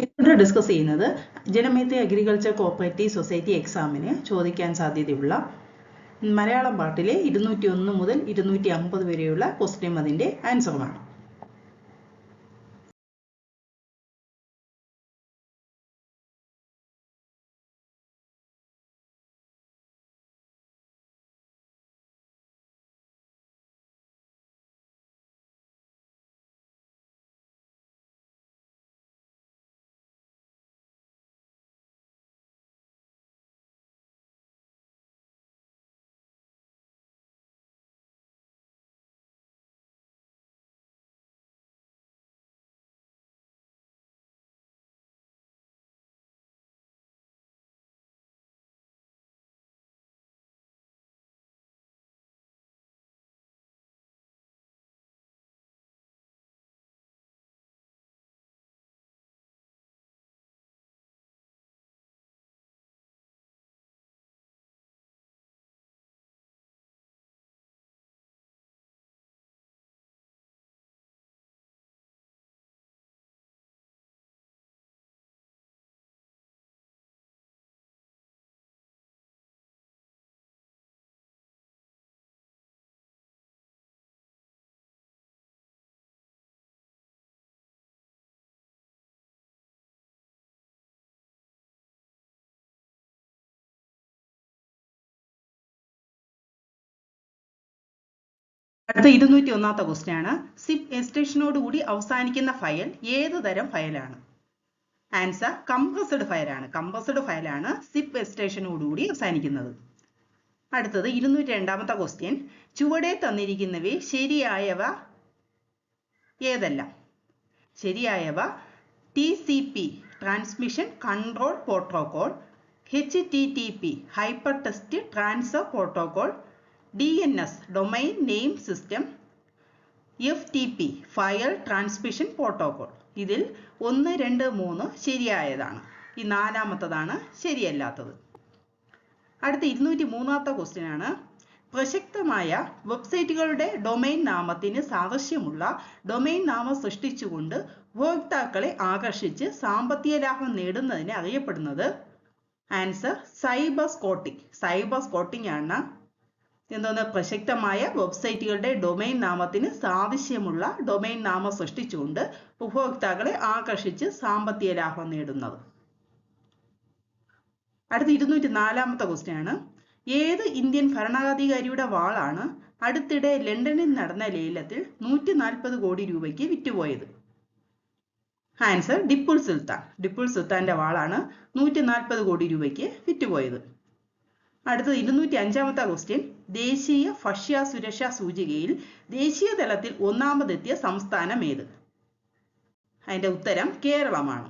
ഇവിടെ ഡിസ്കസ് ചെയ്യുന്നത് ജനമേത്യ agriculture cooperative society എക്സാമിന് ചോദിക്കാൻ സാധ്യതയുള്ള മലയാളം പാർട്ടിലെ 201 മുതൽ 250 വരെയുള്ള ക്വസ്റ്റ്യൻ അതിൻ്റെ ആൻസറുമാണ്. അടുത്ത 201ാമത്തെ ക്വസ്റ്റ്യൻ ആണ്. സിപ്പ് എക്സ്റ്റൻഷനോട് കൂടി അവസാനിക്കുന്ന ഫയൽ ഏത് തരം ഫയലാണ്? ആൻസർ കംപ്രസ്ഡ് ഫയലാണ്. കംപ്രസ്ഡ് ഫയലാണ് സിപ്പ് എക്സ്റ്റൻഷനോടുകൂടി അവസാനിക്കുന്നത്. അടുത്തത് 202ാമത്തെ ക്വസ്റ്റ്യൻ. ചുവടെ തന്നിരിക്കുന്നവയിൽ ശരിയായവ ഏതെല്ലാം? ശരിയായവ TCP transmission control protocol, HTTP hyper text transfer protocol, DNS domain name system, FTP file transmission protocol. ഇതിൽ 1, 2, 3 ശരിയായതാണ്. ഈ 4ാമത്തതാണ് ശരിയല്ലാത്തത്. അടുത്ത 203ാമത്തെ ക്വസ്റ്റ്യൻ ആണ്. പ്രസക്തമായ വെബ്സൈറ്റുകളുടെ ഡൊമൈൻ നാമത്തിന് സാദൃശ്യമുള്ള ഡൊമൈൻ നാമം സൃഷ്ടിച്ചുകൊണ്ട് ഉപഭോക്താക്കളെ ആകർഷിച്ച് സാമ്പത്തിക ലാഭം നേടുന്നതിന് അറിയപ്പെടുന്നത്? Answer cyber squatting. Cyber squatting ആണ് എന്തോന്ന്? പ്രസക്തമായ വെബ്സൈറ്റുകളുടെ ഡൊമൈൻ നാമത്തിന് സാദൃശ്യമുള്ള ഡൊമൈൻ നാമം സൃഷ്ടിച്ചുകൊണ്ട് ഉപഭോക്താക്കളെ ആകർഷിച്ച് സാമ്പത്തിക ലാഭം നേടുന്നത്. അടുത്ത 204ാമത്തെ ക്വസ്റ്റ്യൻ ആണ്. ഏത് ഇന്ത്യൻ ഭരണാധികാരിയുടെ വാളാണ് അടുത്തിടെ ലണ്ടനിൽ നടന്ന ലേലത്തിൽ 140 കോടി രൂപയ്ക്ക് വിറ്റുപോയത്? ആൻസർ ടിപ്പു സുൽത്താൻ. ടിപ്പു സുൽത്താന്റെ വാളാണ് 140 കോടി രൂപയ്ക്ക് വിറ്റുപോയത്. അടുത്തത് 205ാമത്തെ ക്വസ്റ്റ്യൻ. ദേശീയ ഭക്ഷ്യ സുരക്ഷാ സൂചികയിൽ ദേശീയ തലത്തിൽ 1ാമതെത്തിയ സംസ്ഥാനം ഏത്? അതിന്റെ ഉത്തരം കേരളമാണ്.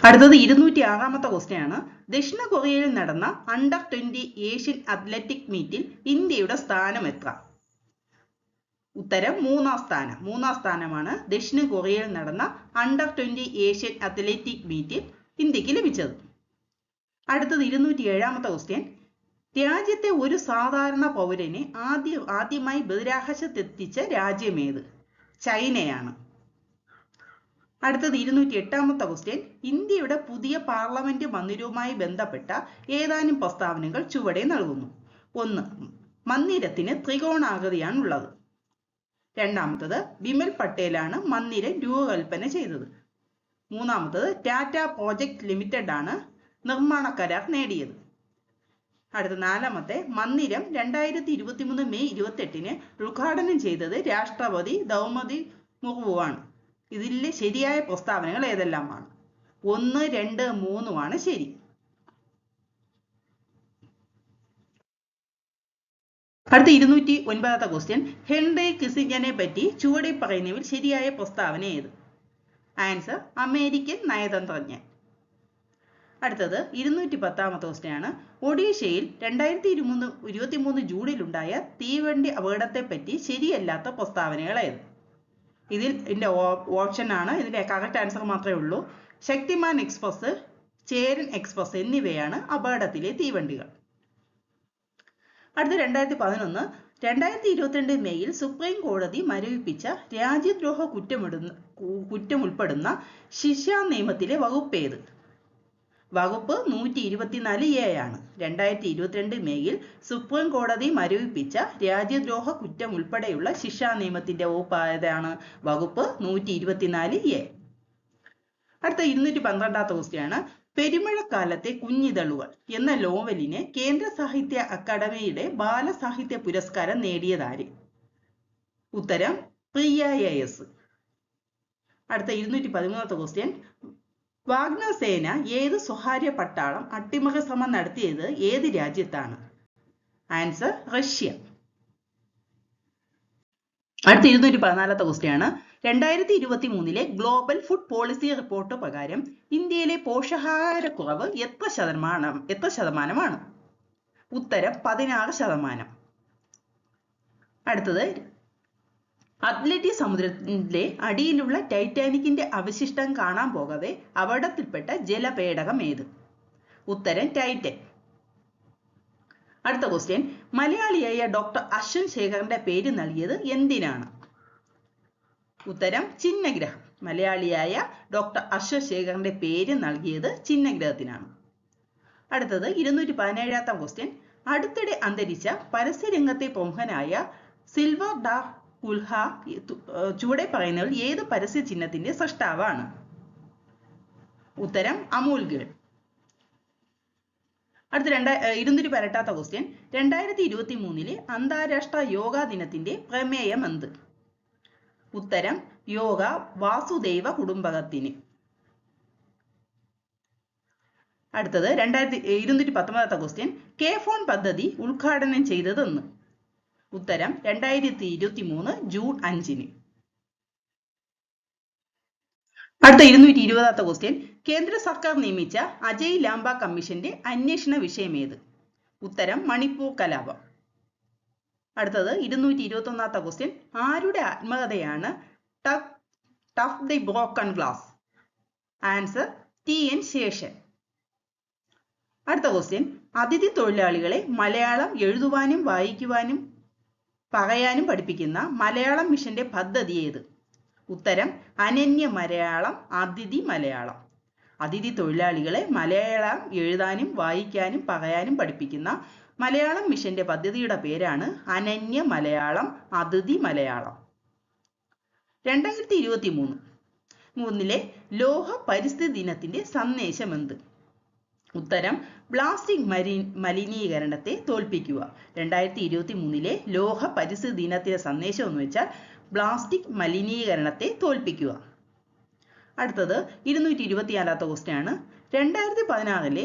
അടുത്തത് 206ാമത്തെ ക്വസ്റ്റ്യൻ ആണ്. ദക്ഷിണ കൊറിയയിൽ നടന്ന അണ്ടർ 20 ഏഷ്യൻ അത്ലറ്റിക് മീറ്റിൽ ഇന്ത്യയുടെ സ്ഥാനം എത്ര? ഉത്തരം 3ാം സ്ഥാനം. 3ാം സ്ഥാനമാണ് ദക്ഷിണ കൊറിയയിൽ നടന്ന അണ്ടർ 20 ഏഷ്യൻ അത്ലറ്റിക് മീറ്റിൽ ഇന്ത്യക്ക് ലഭിച്ചത്. അടുത്തത് 207ാമത്തെ ക്വസ്റ്റ്യൻ. രാജ്യത്തെ ഒരു സാധാരണ പൗരനെ ആദ്യമായി ബഹിരാകാശത്തെത്തിച്ച രാജ്യമേത്? ചൈനയാണ്. അടുത്തത് 208ാമത്തെ ക്വസ്റ്റ്യൻ. ഇന്ത്യയുടെ പുതിയ പാർലമെന്റ് മന്ദിരവുമായി ബന്ധപ്പെട്ട ഏതാനും പ്രസ്താവനകൾ ചുവടെ നൽകുന്നു. 1. മന്ദിരത്തിന് ത്രികോണാകൃതിയാണുള്ളത്. 2ാമത്തത് ബിമൽ പട്ടേലാണ് മന്ദിരം രൂപകൽപ്പന ചെയ്തത്. 3ാമത്തത് ടാറ്റ പ്രോജക്ട് ലിമിറ്റഡ് ആണ് നിർമ്മാണ കരാർ നേടിയത്. അടുത്ത 4ാമത്തെ മന്ദിരം 2023 മെയ് 28 ഉദ്ഘാടനം ചെയ്തത് രാഷ്ട്രപതി ദ്രൗപദി മുർമുവാണ്. ഇതിലെ ശരിയായ പ്രസ്താവനകൾ ഏതെല്ലാമാണ്? 1, 2, 3 ശരി. അടുത്ത 209ാമത്തെ ക്വസ്റ്റ്യൻ. ഹെൻറി കിസിഞ്ചറിനെ പറ്റി ചുവടെ പറയുന്നവയിൽ ശരിയായ പ്രസ്താവന ഏത്? ആൻസർ അമേരിക്കൻ നയതന്ത്രജ്ഞൻ. അടുത്തത് 210ാമത്തെ ക്വസ്റ്റ്യൻ ആണ്. ഒഡീഷയിൽ 2023 ജൂണിലുണ്ടായ തീവണ്ടി അപകടത്തെ പറ്റി ശരിയല്ലാത്ത പ്രസ്താവനകൾ ഏത്? ഇതിന്റെ ഓപ്ഷൻ ആണ്. ഇതിന്റെ കറക്റ്റ് ആൻസർ മാത്രമേ ഉള്ളൂ. ശക്തിമാൻ എക്സ്പ്രസ്, ചേരൻ എക്സ്പ്രസ് എന്നിവയാണ് അപകടത്തിലെ തീവണ്ടികൾ. അടുത്ത 2011 2022 മെയ്യിൽ സുപ്രീം കോടതി മരവിപ്പിച്ച രാജ്യദ്രോഹ കുറ്റമുൾപ്പെടുന്ന ശിക്ഷാ നിയമത്തിലെ വകുപ്പ് ഏത്? വകുപ്പ് 124A ആണ്. 2022 മെയ്യിൽ സുപ്രീം കോടതി മരവിപ്പിച്ച രാജ്യദ്രോഹ കുറ്റം ഉൾപ്പെടെയുള്ള ശിക്ഷാ നിയമത്തിന്റെ വകുപ്പ് ഏതാണ്? വകുപ്പ് 124A. അടുത്ത 212ാമത്തെ ക്വസ്റ്റ്യനാണ്. പെരുമഴക്കാലത്തെ കുഞ്ഞിതളുകൾ എന്ന നോവലിന് കേന്ദ്ര സാഹിത്യ അക്കാദമിയുടെ ബാലസാഹിത്യ പുരസ്കാരം നേടിയതാര്? ഉത്തരം പ്രിയ AS. അടുത്ത 213ാമത്തെ ക്വസ്റ്റ്യൻ. വാഗ്നർ സേന ഏത് സ്വകാര്യ പട്ടാളം അട്ടിമറി ശ്രമം നടത്തിയത് ഏത് രാജ്യത്താണ്? Answer Russia. അടുത്ത 214ാമത്തെ ക്വസ്റ്റ്യനാണ്. 2023 ഗ്ലോബൽ ഫുഡ് പോളിസി റിപ്പോർട്ട് പ്രകാരം ഇന്ത്യയിലെ പോഷകാഹാരക്കുറവ് എത്ര ശതമാനമാണ്? ഉത്തരം 16%. അടുത്തത് അറ്റ്ലാന്റിക് സമുദ്രത്തിന്റെ അടിയിലുള്ള ടൈറ്റാനിക്കിന്റെ അവശിഷ്ടം കാണാൻ പോകവെ അപകടത്തിൽപ്പെട്ട ജലപേടകം ഏത്? ഉത്തരം ടൈറ്റൻ. അടുത്ത ക്വസ്റ്റ്യൻ. മലയാളിയായ ഡോക്ടർ അശ്വൻ ശേഖറിന്റെ പേര് നൽകിയത് എന്തിനാണ്? ഉത്തരം ചിഹ്നഗ്രഹം. മലയാളിയായ ഡോക്ടർ അശ്വൻ ശേഖറിന്റെ പേര് നൽകിയത് ചിഹ്നഗ്രഹത്തിനാണ്. അടുത്തത് 217ാമത്തെ ക്വസ്റ്റ്യൻ. അടുത്തിടെ അന്തരിച്ച പരസ്യരംഗത്തെ പ്രമുഖനായ സിൽവർ ഡാർ കുൽഹ ചുവടെ പറയുന്നവർ ഏത് പരസ്യ ചിഹ്നത്തിന്റെ സൃഷ്ടാവാണ്? ഉത്തരം അമൂൽ ഗേൾ. അടുത്ത 218ാമത്തെ ക്വസ്റ്റ്യൻ. 2023 അന്താരാഷ്ട്ര യോഗാ ദിനത്തിന്റെ പ്രമേയം എന്ത്? ഉത്തരം യോഗ വാസുദൈവ കുടുംബകത്തിന്. അടുത്തത് 219ാമത്തെ ക്വസ്റ്റ്യൻ. കെ ഫോൺ പദ്ധതി ഉദ്ഘാടനം ചെയ്തതെന്ന്? ഉത്തരം 2023 ജൂൺ 5. അടുത്ത 220ാമത്തെ ക്വസ്റ്റ്യൻ. കേന്ദ്ര സർക്കാർ നിയമിച്ച അജയ് ലാംബ കമ്മീഷന്റെ അന്വേഷണ വിഷയം ഏത്? ഉത്തരം മണിപ്പൂർ കലാപം. അടുത്തത് 221ാമത്തെ ക്വസ്റ്റ്യൻ. ആരുടെ ആത്മകഥയാണ് through the broken glass? Answer TN Seshan. അടുത്ത ക്വസ്റ്റ്യൻ. അതിഥി തൊഴിലാളികളെ മലയാളം എഴുതുവാനും വായിക്കുവാനും പറയാനും പഠിപ്പിക്കുന്ന മലയാളം മിഷന്റെ പദ്ധതി ഏത്? ഉത്തരം അനന്യ മലയാളം അതിഥി മലയാളം. അതിഥി തൊഴിലാളികളെ മലയാളം എഴുതാനും വായിക്കാനും പറയാനും പഠിപ്പിക്കുന്ന മലയാളം മിഷന്റെ പദ്ധതിയുടെ പേരാണ് അനന്യ മലയാളം അതിഥി മലയാളം. 2023 ലോക പരിസ്ഥിതി ദിനത്തിന്റെ സന്ദേശം എന്ത്? ഉത്തരം പ്ലാസ്റ്റിക് മലിനീകരണത്തെ തോൽപ്പിക്കുക. 2023 ലോക പരിസ്ഥിതി ദിനത്തിന്റെ സന്ദേശം എന്ന് വെച്ചാൽ പ്ലാസ്റ്റിക് മലിനീകരണത്തെ തോൽപ്പിക്കുക. അടുത്തത് 224ാമത്തെ ക്വസ്റ്റ്യൻ ആണ്. 2016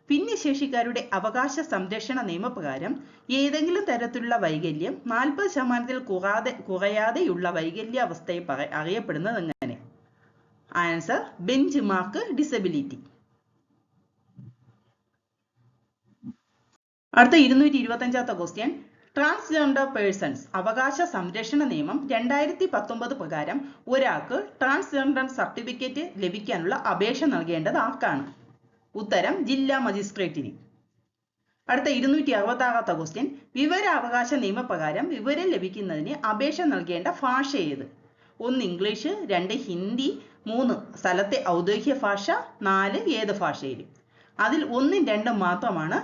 ഭിന്നശേഷിക്കാരുടെ അവകാശ സംരക്ഷണ നിയമപ്രകാരം ഏതെങ്കിലും തരത്തിലുള്ള വൈകല്യം 40% കുറയാതെയുള്ള വൈകല്യാവസ്ഥയെ അറിയപ്പെടുന്നത് എങ്ങനെ? Answer bench mark disability. അടുത്ത 225ാമത്തെ ക്വസ്റ്റ്യൻ. ട്രാൻസ്ജെൻഡർ പേഴ്സൺസ് അവകാശ സംരക്ഷണ നിയമം 2019 പ്രകാരം ഒരാൾക്ക് ട്രാൻസ്ജെൻഡർ സർട്ടിഫിക്കറ്റ് ലഭിക്കാനുള്ള അപേക്ഷ നൽകേണ്ടത് ആർക്കാണ്? ഉത്തരം ജില്ലാ മജിസ്ട്രേറ്റിന്. അടുത്ത 266ാമത്തെ ക്വസ്റ്റ്യൻ. വിവരാവകാശ നിയമപ്രകാരം വിവരം ലഭിക്കുന്നതിന് അപേക്ഷ നൽകേണ്ട ഭാഷ ഏത്? 1 ഇംഗ്ലീഷ്, 2 ഹിന്ദി, 3 സ്ഥലത്തെ ഔദ്യോഗിക ഭാഷ, 4 ഏത് ഭാഷയിലും. അതിൽ 1ഉം 2ഉം മാത്രമാണ്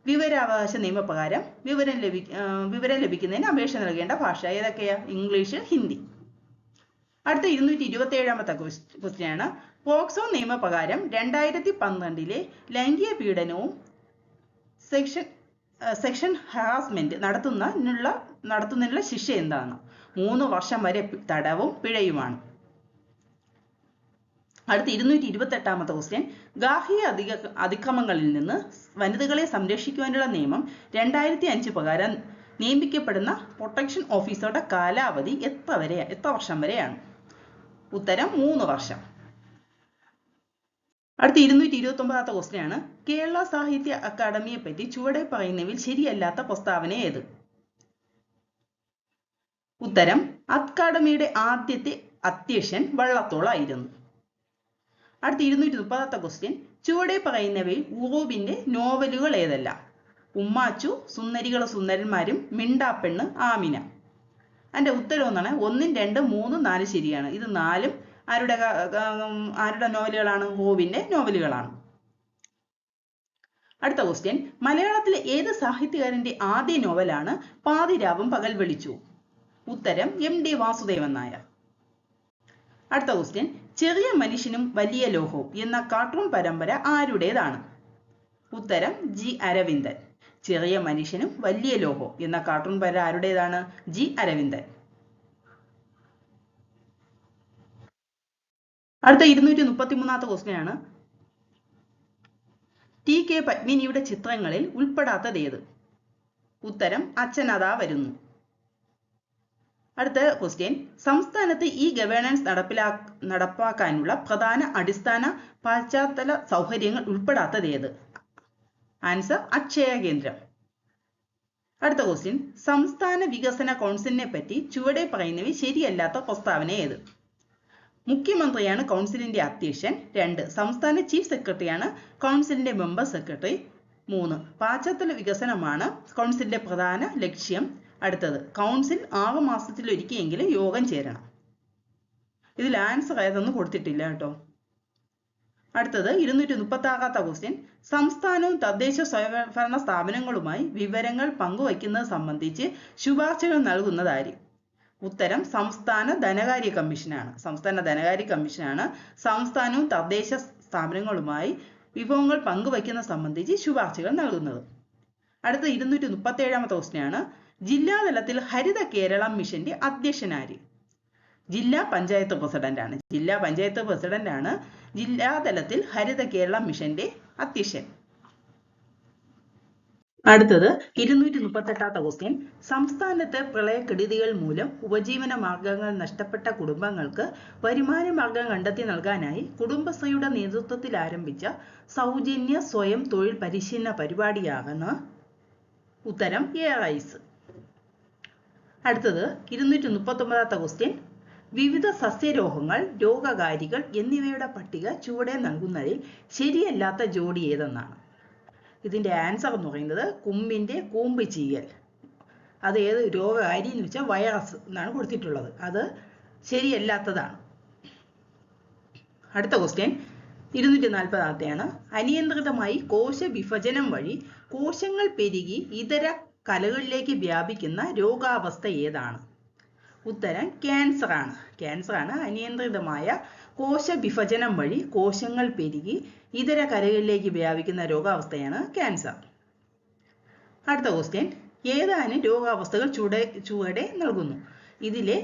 വിവരാവകാശ നിയമപ്രകാരം വിവരം ലഭിക്കുന്നതിന് അപേക്ഷ നൽകേണ്ട ഭാഷ. ഏതൊക്കെയാ? ഇംഗ്ലീഷ്, ഹിന്ദി. അടുത്ത 227ാമത്തെ ക്വസ്റ്റ്യൻ ആണ്. പോക്സോ നിയമപ്രകാരം 2012 ലൈംഗിക പീഡനവും സെക്ഷൻ ഹറാസ്മെന്റ് നടത്തുന്നതിനുള്ള ശിക്ഷ എന്താണ്? 3 വർഷം വരെ തടവും പിഴയുമാണ്. അടുത്ത 228ാമത്തെ ക്വസ്റ്റ്യൻ. ഗാർഹിക അതിക്രമങ്ങളിൽ നിന്ന് വനിതകളെ സംരക്ഷിക്കുവാനുള്ള നിയമം 2005 പ്രകാരം നിയമിക്കപ്പെടുന്ന പ്രൊട്ടക്ഷൻ ഓഫീസറുടെ കാലാവധി എത്ര വർഷം വരെയാണ്? ഉത്തരം 3 വർഷം. അടുത്ത 229ാമത്തെ ക്വസ്റ്റ്യൻ ആണ്. കേരള സാഹിത്യ അക്കാദമിയെ പറ്റി ചുവടെ പറയുന്നവയിൽ ശരിയല്ലാത്ത പ്രസ്താവന ഏത്? ഉത്തരം അക്കാദമിയുടെ ആദ്യത്തെ അധ്യക്ഷൻ വള്ളത്തോളായിരുന്നു. അടുത്ത 230ാമത്തെ ക്വസ്റ്റ്യൻ. ചുവടെ പറയുന്നവയിൽ ഉറൂബിന്റെ നോവലുകൾ ഏതെല്ലാം? ഉമ്മാച്ചു, സുന്ദരികളും സുന്ദരന്മാരും, മിണ്ടാപ്പെണ്ണ്, ആമിന. അതിന്റെ ഉത്തരം എന്നാണ് 1, 2, 3, 4 ശരിയാണ്. ഇത് 4ഉം ആരുടെ നോവലുകളാണ്? ഹോവിന്റെ നോവലുകളാണ്. അടുത്ത ക്വസ്റ്റ്യൻ, മലയാളത്തിലെ ഏത് സാഹിത്യകാരന്റെ ആദ്യ നോവലാണ് പാതിരാവും പകൽ വെളിച്ചവും? ഉത്തരം MD വാസുദേവൻ നായർ. അടുത്ത ക്വസ്റ്റ്യൻ, ചെറിയ മനുഷ്യനും വലിയ ലോഹവും എന്ന കാർട്ടൂൺ പരമ്പര ആരുടേതാണ്? ഉത്തരം G അരവിന്ദൻ. ചെറിയ മനുഷ്യനും വലിയ ലോഹവും എന്ന കാർട്ടൂൺ പരമ്പര ആരുടേതാണ്? G അരവിന്ദൻ. അടുത്ത 233ാമത്തെ ക്വസ്റ്റ്യൻ ആണ്, TK പത്മിനിയുടെ ചിത്രങ്ങളിൽ ഉൾപ്പെടാത്തത് ഏത്? ഉത്തരം അച്ഛനതാ വരുന്നു. അടുത്ത ക്വസ്റ്റ്യൻ, സംസ്ഥാനത്ത് ഗവേണൻസ് നടപ്പാക്കാനുള്ള പ്രധാന അടിസ്ഥാന പശ്ചാത്തല സൗകര്യങ്ങൾ ഉൾപ്പെടാത്തത് ഏത്? ആൻസർ അക്ഷയ കേന്ദ്രം. അടുത്ത ക്വസ്റ്റ്യൻ, സംസ്ഥാന വികസന കൗൺസിലിനെ പറ്റി ചുവടെ പറയുന്നവ ശരിയല്ലാത്ത പ്രസ്താവന ഏത്? മുഖ്യമന്ത്രിയാണ് കൗൺസിലിന്റെ അധ്യക്ഷൻ. 2, സംസ്ഥാന ചീഫ് സെക്രട്ടറിയാണ് കൗൺസിലിന്റെ മെമ്പർ സെക്രട്ടറി. 3, പശ്ചാത്തല വികസനമാണ് കൗൺസിലിന്റെ പ്രധാന ലക്ഷ്യം. അടുത്തത്, കൗൺസിൽ 6 മാസത്തിലൊരിക്കലെങ്കിലും യോഗം ചേരണം. ഇതിൽ ആൻസർ ഏതൊന്നും കൊടുത്തിട്ടില്ല കേട്ടോ. അടുത്തത് 236ാമത്തെ ക്വസ്റ്റ്യൻ, സംസ്ഥാനവും തദ്ദേശ സ്വയംഭരണ സ്ഥാപനങ്ങളുമായി വിവരങ്ങൾ പങ്കുവയ്ക്കുന്നത് സംബന്ധിച്ച് ശുപാർശകൾ നൽകുന്നത് ആര്? ഉത്തരം സംസ്ഥാന ധനകാര്യ കമ്മീഷനാണ്. സംസ്ഥാന ധനകാര്യ കമ്മീഷനാണ് സംസ്ഥാനവും തദ്ദേശ സ്ഥാപനങ്ങളുമായി വിഭവങ്ങൾ പങ്കുവയ്ക്കുന്നത് സംബന്ധിച്ച് ശുപാർശകൾ നൽകുന്നത്. അടുത്ത 237ാമത്തെ ക്വസ്റ്റ്യൻ ആണ്, ജില്ലാതലത്തിൽ ഹരിത കേരളം മിഷന്റെ അധ്യക്ഷനാര്? ജില്ലാ പഞ്ചായത്ത് പ്രസിഡന്റാണ്. ജില്ലാ പഞ്ചായത്ത് പ്രസിഡന്റാണ് ജില്ലാതലത്തിൽ ഹരിത കേരളം മിഷന്റെ അധ്യക്ഷൻ. അടുത്തത് 238ാമത്തെ ക്വസ്റ്റ്യൻ, സംസ്ഥാനത്തെ പ്രളയക്കെടുതികൾ മൂലം ഉപജീവന മാർഗങ്ങൾ നഷ്ടപ്പെട്ട കുടുംബങ്ങൾക്ക് വരുമാന മാർഗം കണ്ടെത്തി നൽകാനായി കുടുംബശ്രീയുടെ നേതൃത്വത്തിൽ ആരംഭിച്ച സൗജന്യ സ്വയം തൊഴിൽ പരിശീലന പരിപാടിയാകുന്ന ഉത്തരം ARIS. അടുത്തത് 239ാമത്തെ ക്വസ്റ്റ്യൻ, വിവിധ സസ്യരോഗങ്ങൾ, രോഗകാരികൾ എന്നിവയുടെ പട്ടിക ചുവടെ നൽകുന്നതിൽ ശരിയല്ലാത്ത ജോഡി ഏതെന്നാണ്? ഇതിന്റെ ആൻസർ എന്ന് പറയുന്നത് കുമ്പിന്റെ കൂമ്പ് ചീയൽ. അത് ഏത് രോഗകാരി എന്ന് വെച്ചാൽ വൈറസ് എന്നാണ് കൊടുത്തിട്ടുള്ളത്. അത് ശരിയല്ലാത്തതാണ്. അടുത്ത ക്വസ്റ്റ്യൻ 240ാമത്തെയാണ്, അനിയന്ത്രിതമായി കോശ വിഭജനം വഴി കോശങ്ങൾ പെരുകി ഇതര കലകളിലേക്ക് വ്യാപിക്കുന്ന രോഗാവസ്ഥ ഏതാണ്? ഉത്തരം ക്യാൻസർ ആണ്. ക്യാൻസർ ആണ്. അനിയന്ത്രിതമായ കോശ വിഭജനം വഴി കോശങ്ങൾ പെരുകി ഇതര കലകളിലേക്ക് വ്യാപിക്കുന്ന രോഗാവസ്ഥയാണ് ക്യാൻസർ. അടുത്ത ക്വസ്റ്റ്യൻ, ഏതാനും രോഗാവസ്ഥകൾ ചുവടെ നൽകുന്നു? ഇതിലെ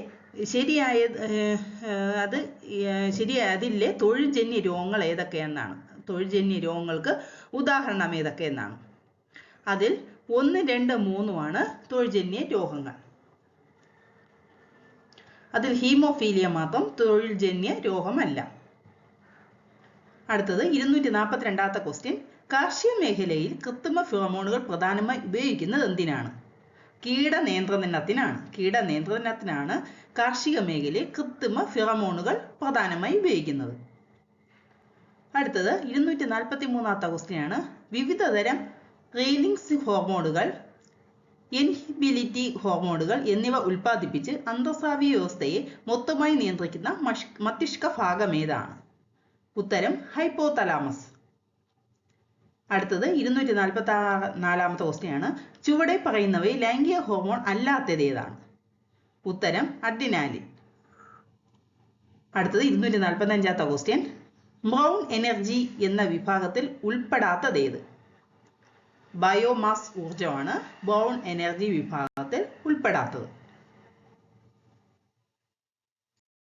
അതിലെ തൊഴിൽജന്യ രോഗങ്ങൾ ഏതൊക്കെയെന്നാണ്? തൊഴിൽജന്യ രോഗങ്ങൾക്ക് ഉദാഹരണം ഏതൊക്കെയെന്നാണ്? അതിൽ 1, 2, 3 തൊഴിൽജന്യ രോഗങ്ങൾ. അതിൽ ഹീമോഫീലിയ മാത്രം തൊഴിൽജന്യ രോഗമല്ല. അടുത്തത് 242ാമത്തെ ക്വസ്റ്റ്യൻ, കാർഷിക മേഖലയിൽ കൃത്രിമ ഫിറമോണുകൾ പ്രധാനമായി ഉപയോഗിക്കുന്നത് എന്തിനാണ്? കീടനിയന്ത്രണത്തിനാണ്. കീടനിയന്ത്രണത്തിനാണ് കാർഷിക മേഖലയിൽ കൃത്രിമ ഫിറമോണുകൾ പ്രധാനമായി ഉപയോഗിക്കുന്നത്. അടുത്തത് 243ാമത്തെ ക്വസ്റ്റ്യൻ ആണ്, വിവിധതരം റെയിലിംഗ്സ് ഹോർമോണുകൾ, ഇൻഹിബിലിറ്റി ഹോർമോണുകൾ എന്നിവ ഉൽപ്പാദിപ്പിച്ച് അന്തർസ്രാവീയ വ്യവസ്ഥയെ മൊത്തമായി നിയന്ത്രിക്കുന്ന മസ്തിഷ്ക ഭാഗം ഏതാണ്? ഉത്തരം ഹൈപ്പോതലാമസ്. അടുത്തത് 244ാമത്തെ ക്വസ്റ്റ്യൻ ആണ്, ചുവടെ പറയുന്നവയിൽ ലൈംഗിക ഹോർമോൺ അല്ലാത്തത് ഏതാണ്? ഉത്തരം അഡ്രിനാലിൻ. അടുത്തത് 245ാമത്തെ ക്വസ്റ്റ്യൻ, ബ്രൗൺ എനർജി എന്ന വിഭാഗത്തിൽ ഉൾപ്പെടാത്തത് ഏത്? ബയോമാസ് ഊർജ്ജമാണ് ബ്രൗൺ എനർജി വിഭാഗത്തിൽ ഉൾപ്പെടാത്തത്.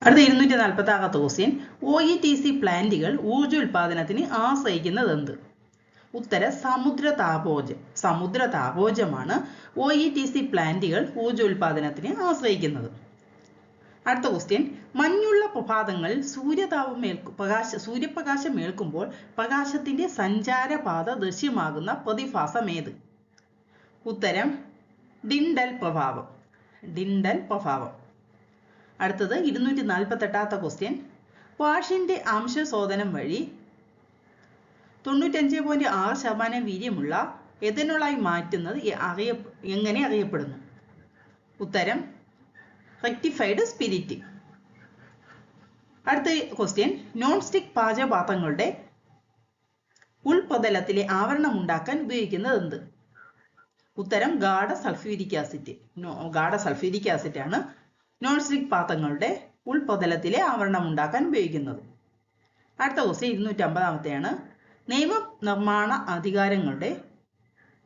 അടുത്ത 246ാമത്തെ ക്വസ്റ്റ്യൻ, OETC പ്ലാന്റുകൾ ഊർജ്ജോൽപാദനത്തിന് ആശ്രയിക്കുന്നത് എന്ത്? ഉത്തരം സമുദ്ര താപോർജ്ജമാണ് OETC പ്ലാന്റുകൾ ഊർജ്ജോൽപാദനത്തിന് ആശ്രയിക്കുന്നത്. അടുത്ത ക്വസ്റ്റ്യൻ, മഞ്ഞുള്ള പ്രഭാതങ്ങളിൽ സൂര്യപ്രകാശം ഏൽക്കുമ്പോൾ പ്രകാശത്തിന്റെ സഞ്ചാരപാത ദൃശ്യമാകുന്ന പ്രതിഭാസം ഏത്? ഉത്തരം ഡിൻഡൽ പ്രഭാവം. അടുത്തത് 248ാമത്തെ ക്വസ്റ്റ്യൻ, വാഷിന്റെ അംശശോധനം വഴി 95.6% വീര്യമുള്ള എഥനോളായി മാറ്റുന്നത് എങ്ങനെ അറിയപ്പെടുന്നു? ഉത്തരം റെക്ടിഫൈഡ് സ്പിരിറ്റ്. അടുത്ത ക്വസ്റ്റ്യൻ, നോൺ സ്റ്റിക് പാചകപാത്രങ്ങളുടെ ഉൾപ്രതലത്തിലെ ആവരണം ഉണ്ടാക്കാൻ ഉപയോഗിക്കുന്നത് എന്ത്? ഉത്തരം ഗാഢ സൾഫ്യൂരിക് ആസിഡ്. ഗാഢ സൾഫ്യൂരിക് ആസിഡ് ആണ് നോൺ സ്റ്റിക് പാത്രങ്ങളുടെ ഉൾപ്രതലത്തിലെ ആവരണം ഉണ്ടാക്കാൻ ഉപയോഗിക്കുന്നത്. അടുത്ത ക്വസ്റ്റ്യൻ 250-ാമത്തെയാണ്. നിയമനിർമ്മാണ അധികാരങ്ങളുടെ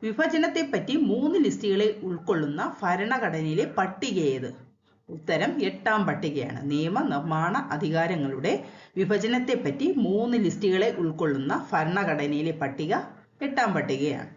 വിഭജനത്തെപ്പറ്റി 3 ലിസ്റ്റുകളെ ഉൾക്കൊള്ളുന്ന ഭരണഘടനയിലെ പട്ടിക ഏത്? ഉത്തരം 8-ാം പട്ടികയാണ്. നിയമനിർമ്മാണ അധികാരങ്ങളുടെ വിഭജനത്തെപ്പറ്റി 3 ലിസ്റ്റുകളെ ഉൾക്കൊള്ളുന്ന ഭരണഘടനയിലെ പട്ടിക 8-ാം പട്ടികയാണ്.